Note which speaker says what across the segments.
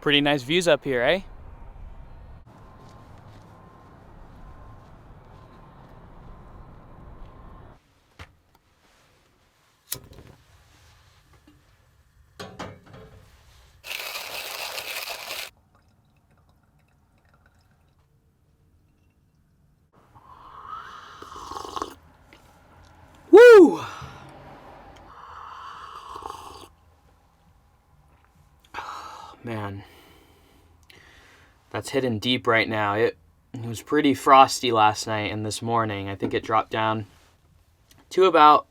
Speaker 1: Pretty nice views up here, eh? Woo! Man, that's hitting deep right now. It was pretty frosty last night and this morning. I think it dropped down to about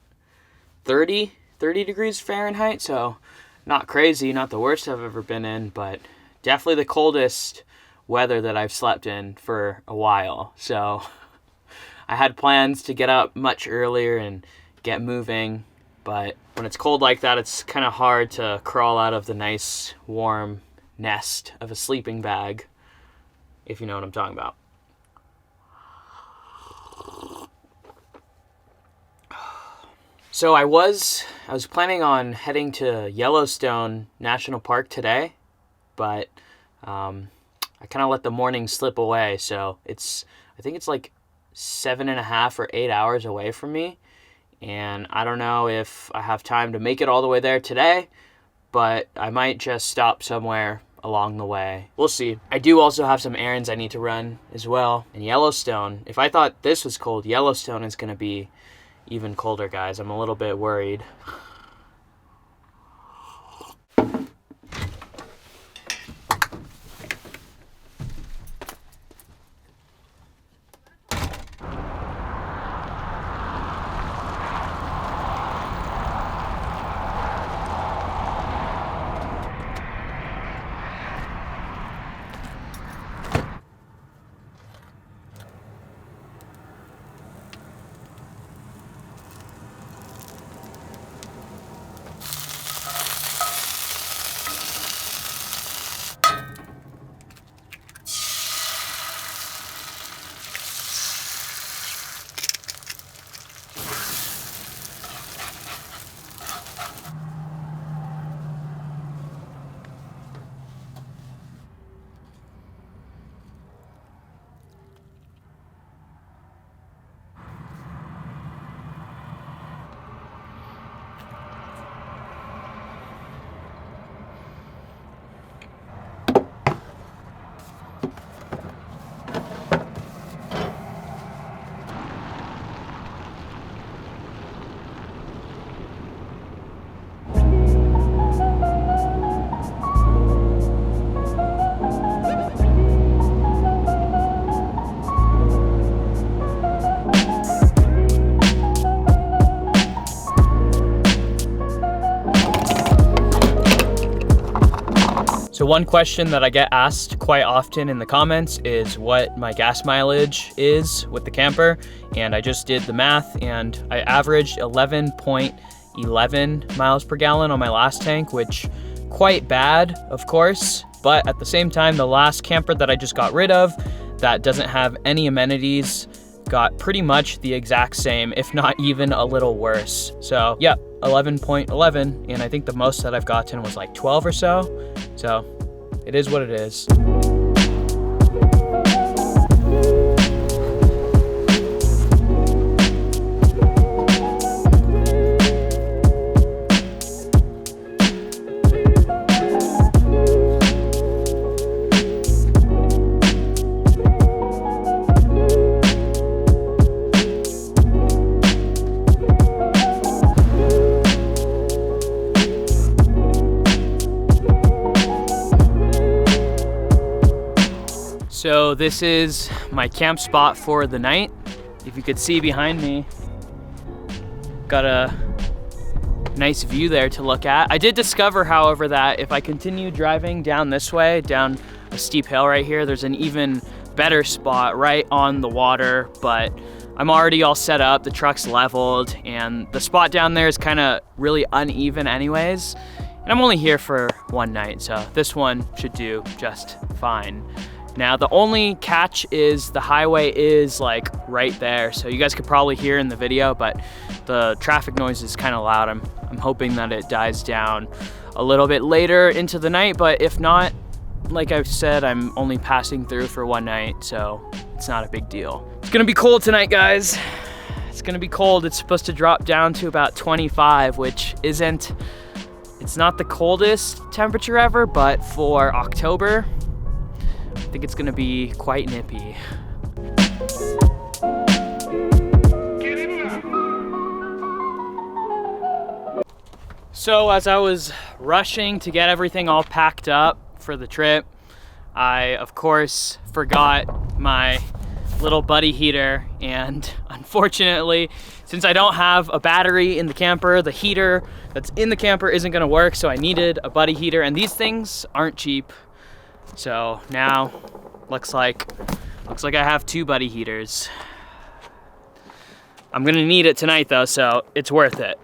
Speaker 1: 30 degrees Fahrenheit, so not crazy, not the worst I've ever been in, but definitely the coldest weather that I've slept in for a while. So I had plans to get up much earlier and get moving, but when it's cold like that, it's kind of hard to crawl out of the nice warm nest of a sleeping bag, if you know what I'm talking about. So I was planning on heading to Yellowstone National Park today, but I kind of let the morning slip away. So I think it's like 7.5 or 8 hours away from me. And I don't know if I have time to make it all the way there today, but I might just stop somewhere along the way. We'll see. I do also have some errands I need to run as well. And Yellowstone, if I thought this was cold, Yellowstone is going to be even colder, guys. I'm a little bit worried. So one question that I get asked quite often in the comments is what my gas mileage is with the camper. And I just did the math and I averaged 11.11 miles per gallon on my last tank, which quite bad, of course. But at the same time, the last camper that I just got rid of that doesn't have any amenities got pretty much the exact same, if not even a little worse. So yeah, 11.11, and I think the most that I've gotten was like 12 or so. So it is what it is. So this is my camp spot for the night. If you could see behind me, got a nice view there to look at. I did discover, however, that if I continue driving down this way, down a steep hill right here, there's an even better spot right on the water, but I'm already all set up, the truck's leveled, and the spot down there is kind of really uneven anyways. And I'm only here for one night, so this one should do just fine. Now, the only catch is the highway is like right there. So you guys could probably hear in the video, but the traffic noise is kind of loud. I'm hoping that it dies down a little bit later into the night, but if not, like I've said, I'm only passing through for one night, so it's not a big deal. It's gonna be cold tonight, guys. It's gonna be cold. It's supposed to drop down to about 25, which it's not the coldest temperature ever, but for October, I think it's gonna be quite nippy. So as I was rushing to get everything all packed up for the trip, I of course forgot my little buddy heater, and unfortunately, since I don't have a battery in the camper, the heater that's in the camper isn't gonna work, so I needed a buddy heater, and these things aren't cheap. So now looks like I have 2 buddy heaters. I'm gonna need it tonight though, so it's worth it.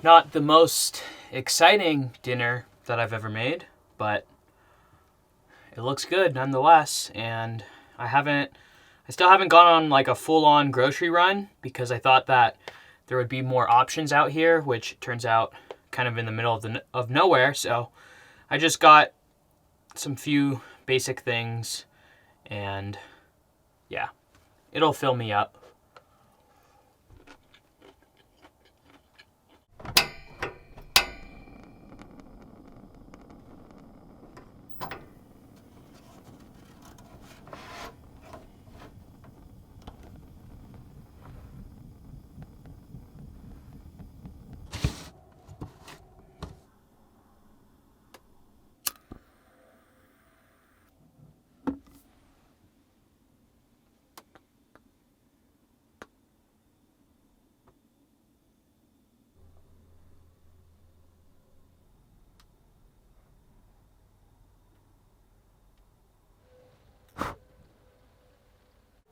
Speaker 1: Not the most exciting dinner that I've ever made, but it looks good nonetheless. And I still haven't gone on like a full-on grocery run because I thought that there would be more options out here, which turns out kind of in the middle of nowhere. So I just got some few basic things, and yeah, it'll fill me up.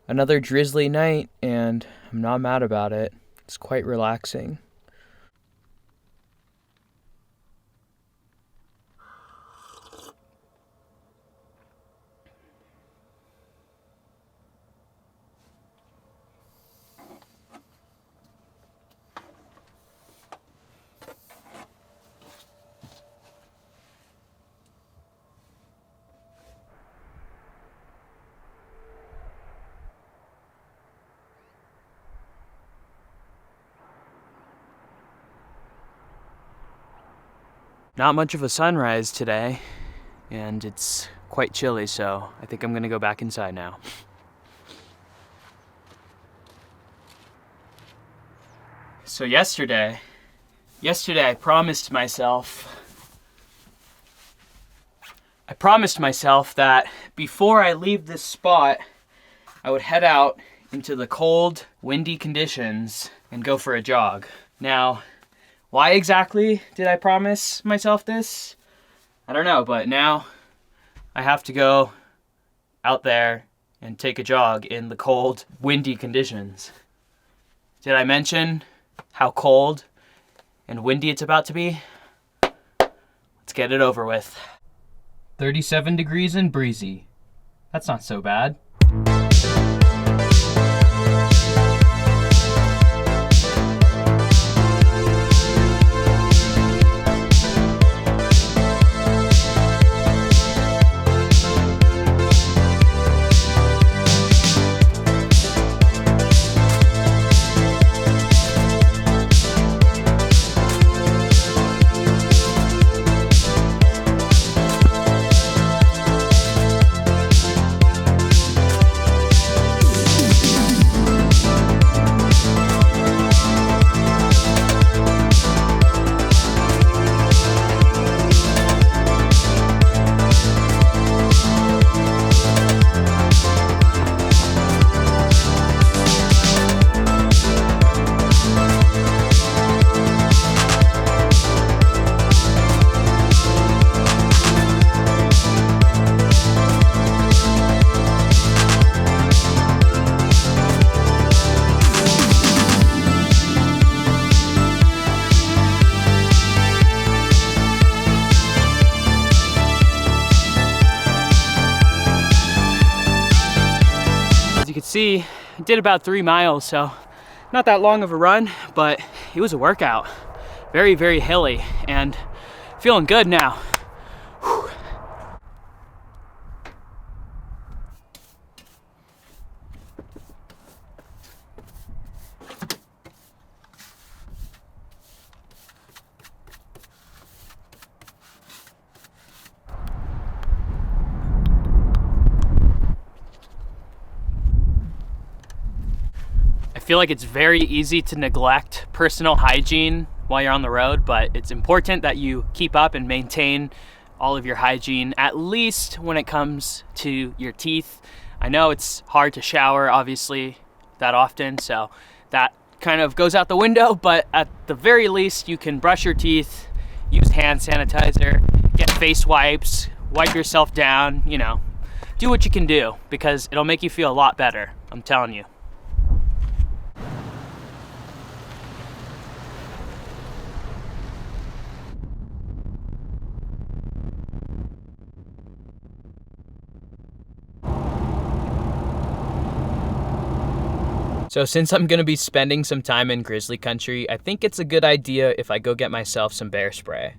Speaker 1: Another drizzly night, and I'm not mad about it. It's quite relaxing. Not much of a sunrise today, and it's quite chilly, so I think I'm gonna go back inside now. So yesterday I promised myself that before I leave this spot, I would head out into the cold, windy conditions and go for a jog. Now, why exactly did I promise myself this? I don't know, but now I have to go out there and take a jog in the cold, windy conditions. Did I mention how cold and windy it's about to be? Let's get it over with. 37 degrees and breezy. That's not so bad. see, I did about 3 miles, so not that long of a run, but it was a workout. Very, very hilly, and feeling good now. Whew. I feel like it's very easy to neglect personal hygiene while you're on the road, but it's important that you keep up and maintain all of your hygiene, at least when it comes to your teeth. I know it's hard to shower, obviously, that often, so that kind of goes out the window, but at the very least, you can brush your teeth, use hand sanitizer, get face wipes, wipe yourself down, you know, do what you can do, because it'll make you feel a lot better, I'm telling you. So since I'm gonna be spending some time in grizzly country, I think it's a good idea if I go get myself some bear spray.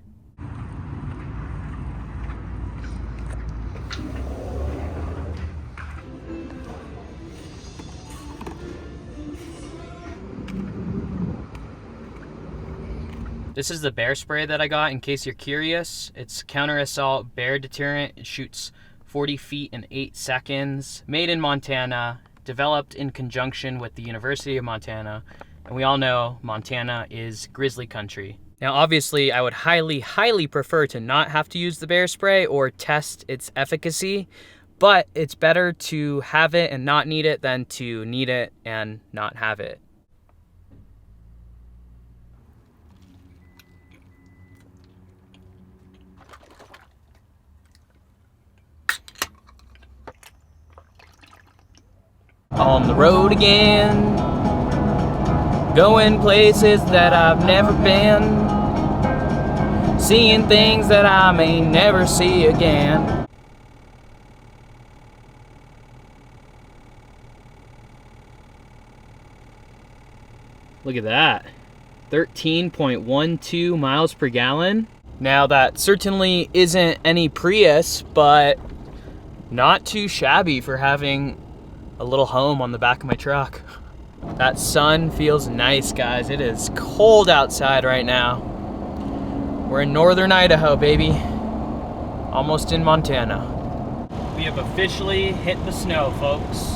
Speaker 1: This is the bear spray that I got, in case you're curious. It's counter assault bear deterrent. It shoots 40 feet in 8 seconds. Made in Montana. Developed in conjunction with the University of Montana, and we all know Montana is grizzly country. Now obviously I would highly prefer to not have to use the bear spray or test its efficacy, but it's better to have it and not need it than to need it and not have it. On the road again, going places that I've never been, seeing things that I may never see again. Look at that, 13.12 miles per gallon. Now that certainly isn't any Prius, but not too shabby for having a little home on the back of my truck. That sun feels nice, guys. It is cold outside right now. We're in northern Idaho, baby. Almost in Montana. We have officially hit the snow, folks.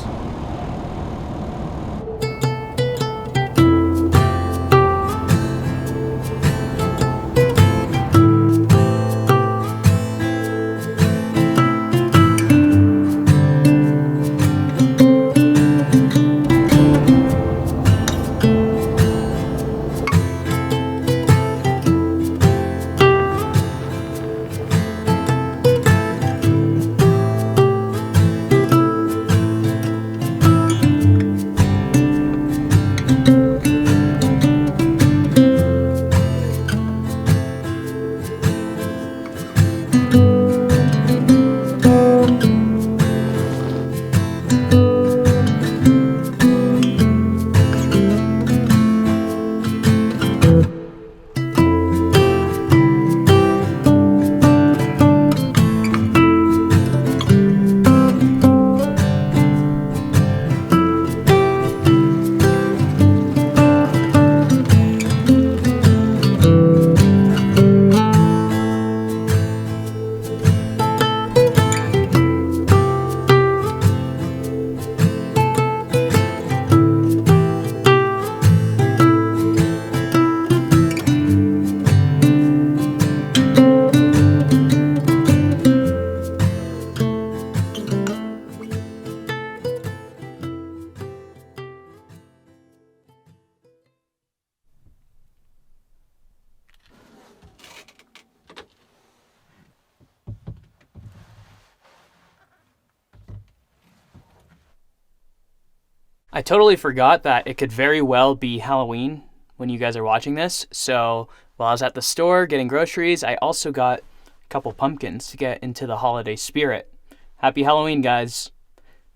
Speaker 1: I totally forgot that it could very well be Halloween when you guys are watching this. So while I was at the store getting groceries, I also got a couple pumpkins to get into the holiday spirit. Happy Halloween, guys.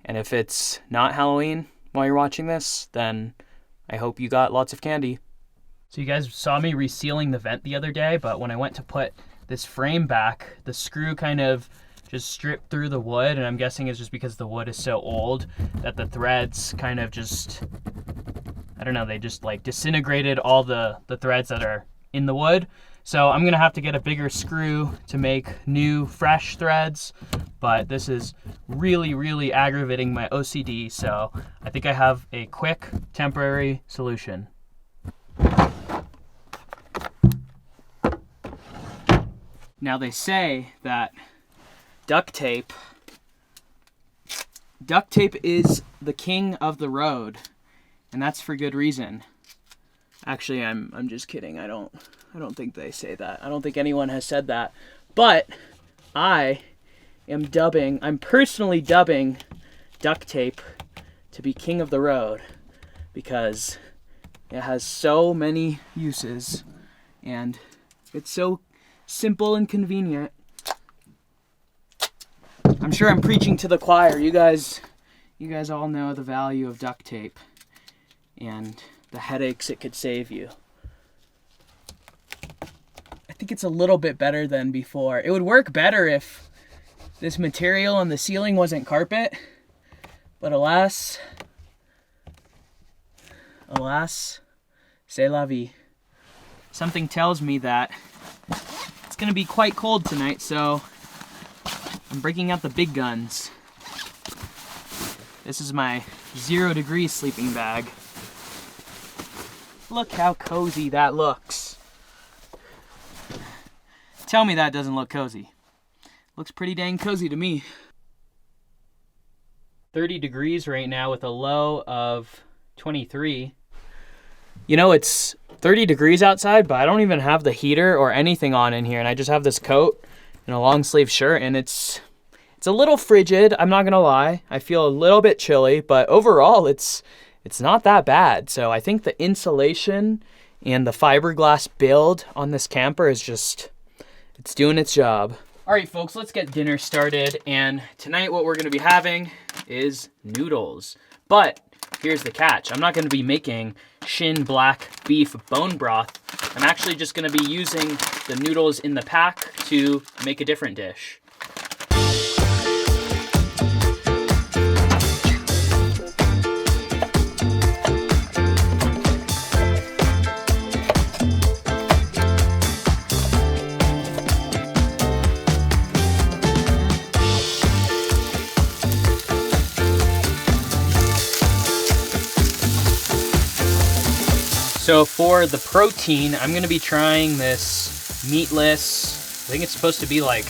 Speaker 1: And if it's not Halloween while you're watching this, then I hope you got lots of candy. So you guys saw me resealing the vent the other day, but when I went to put this frame back, the screw kind of just stripped through the wood, and I'm guessing it's just because the wood is so old that the threads kind of just, I don't know, they just like disintegrated all the threads that are in the wood. So I'm gonna have to get a bigger screw to make new fresh threads, but this is really aggravating my OCD, so I think I have a quick temporary solution. Now they say that duct tape is the king of the road, and that's for good reason. Actually, I'm just kidding. I don't think they say that. I don't think anyone has said that. But I'm personally dubbing duct tape to be king of the road because it has so many uses and it's so simple and convenient. I'm sure I'm preaching to the choir. You guys all know the value of duct tape and the headaches it could save you. I think it's a little bit better than before. It would work better if this material on the ceiling wasn't carpet, but alas, c'est la vie. Something tells me that it's gonna be quite cold tonight, so I'm breaking out the big guns. This is my 0 degree sleeping bag. Look how cozy that looks. Tell me that doesn't look cozy. Looks pretty dang cozy to me. 30 degrees right now with a low of 23. You know, it's 30 degrees outside, but I don't even have the heater or anything on in here, and I just have this coat and a long sleeve shirt, and it's a little frigid, I'm not gonna lie. I feel a little bit chilly, but overall it's not that bad. So I think the insulation and the fiberglass build on this camper is just, it's doing its job. All right, folks, let's get dinner started. And tonight what we're gonna be having is noodles. But here's the catch. I'm not gonna be making shin black beef bone broth. I'm actually just gonna be using the noodles in the pack to make a different dish. So for the protein, I'm gonna be trying this meatless, I think it's supposed to be like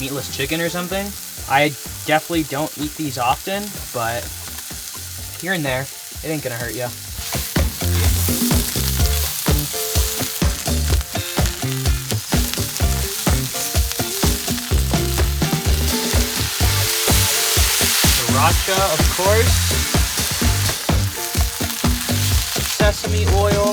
Speaker 1: meatless chicken or something. I definitely don't eat these often, but here and there, it ain't gonna hurt you. Sriracha, of course. Sesame oil.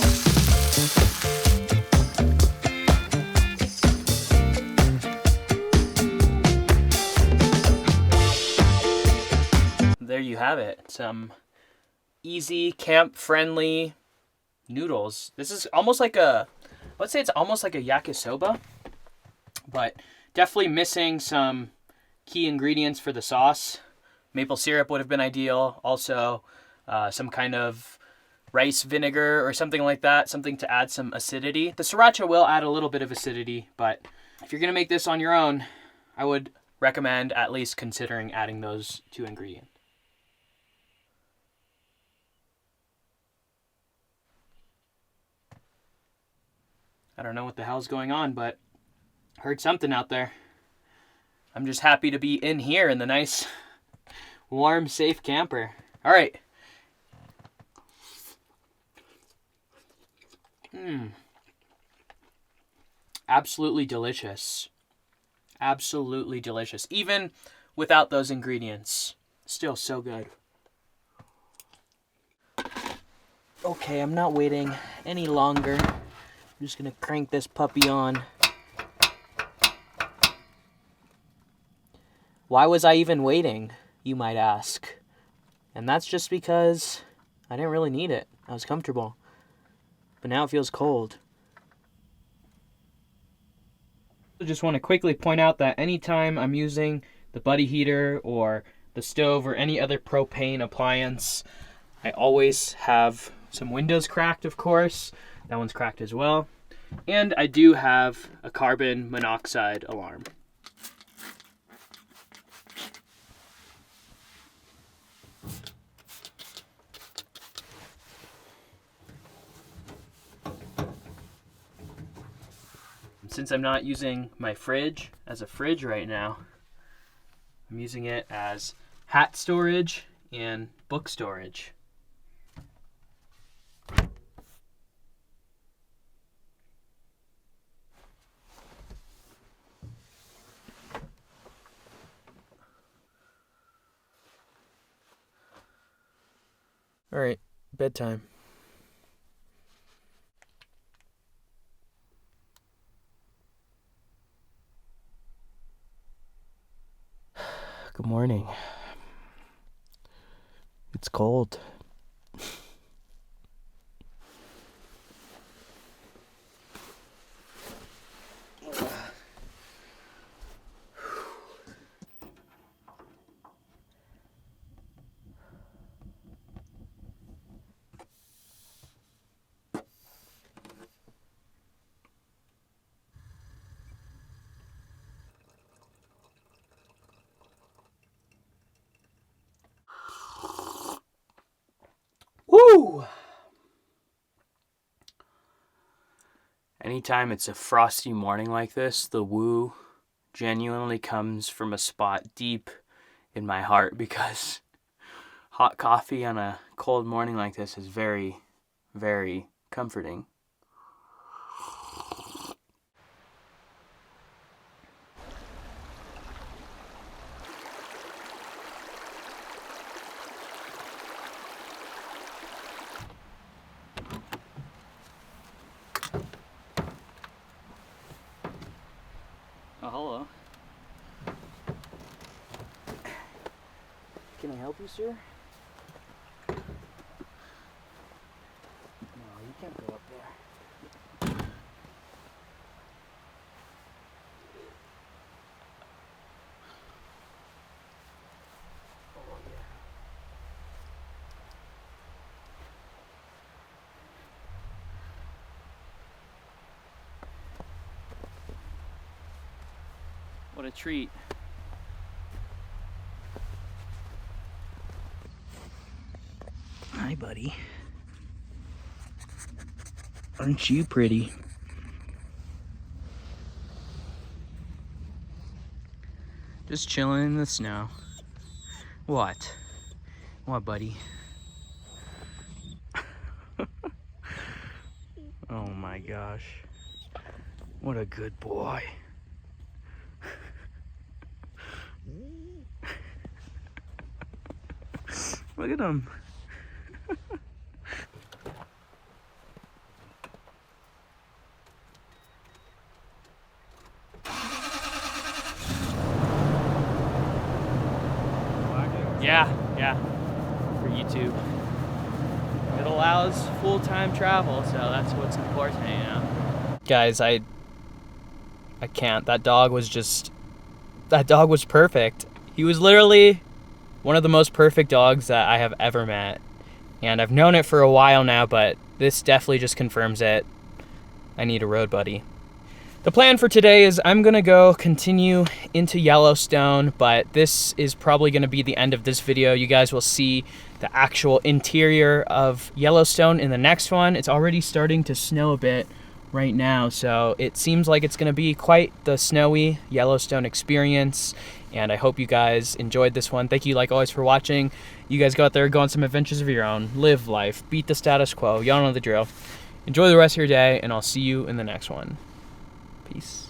Speaker 1: There you have it. Some easy camp-friendly noodles. This is almost like let's say it's almost like a yakisoba, but definitely missing some key ingredients for the sauce. Maple syrup would have been ideal. Also, some kind of rice vinegar or something like that, something to add some acidity. The sriracha will add a little bit of acidity, but if you're gonna make this on your own, I would recommend at least considering adding those 2 ingredients. I don't know what the hell's going on, but I heard something out there. I'm just happy to be in here in the nice, warm, safe camper. All right. Absolutely delicious. Absolutely delicious. Even without those ingredients. Still so good. Okay, I'm not waiting any longer. I'm just gonna crank this puppy on. Why was I even waiting, you might ask? And that's just because I didn't really need it. I was comfortable. But now it feels cold. I just want to quickly point out that anytime I'm using the buddy heater or the stove or any other propane appliance, I always have some windows cracked, of course. That one's cracked as well. And I do have a carbon monoxide alarm. Since I'm not using my fridge as a fridge right now, I'm using it as hat storage and book storage. All right, bedtime. Good morning. It's cold. Woo! Anytime it's a frosty morning like this, the woo genuinely comes from a spot deep in my heart, because hot coffee on a cold morning like this is very, very comforting. Oh, hello. Can I help you, sir? No, you can't go up there. Oh, yeah. What a treat. Hi, buddy. Aren't you pretty? Just chilling in the snow. What? What, buddy? Oh my gosh. What a good boy. Look at him. Yeah, for YouTube. It allows full-time travel, so that's what's important, you know. Guys, I can't. That dog was perfect. He was literally one of the most perfect dogs that I have ever met. And I've known it for a while now, but this definitely just confirms it. I need a road buddy. The plan for today is I'm gonna go continue into Yellowstone, but this is probably gonna be the end of this video. You guys will see the actual interior of Yellowstone in the next one. It's already starting to snow a bit right now, so it seems like it's gonna be quite the snowy Yellowstone experience, and I hope you guys enjoyed this one. Thank you, like always, for watching. You guys go out there, go on some adventures of your own, live life, beat the status quo. Y'all know the drill. Enjoy the rest of your day, and I'll see you in the next one. Peace.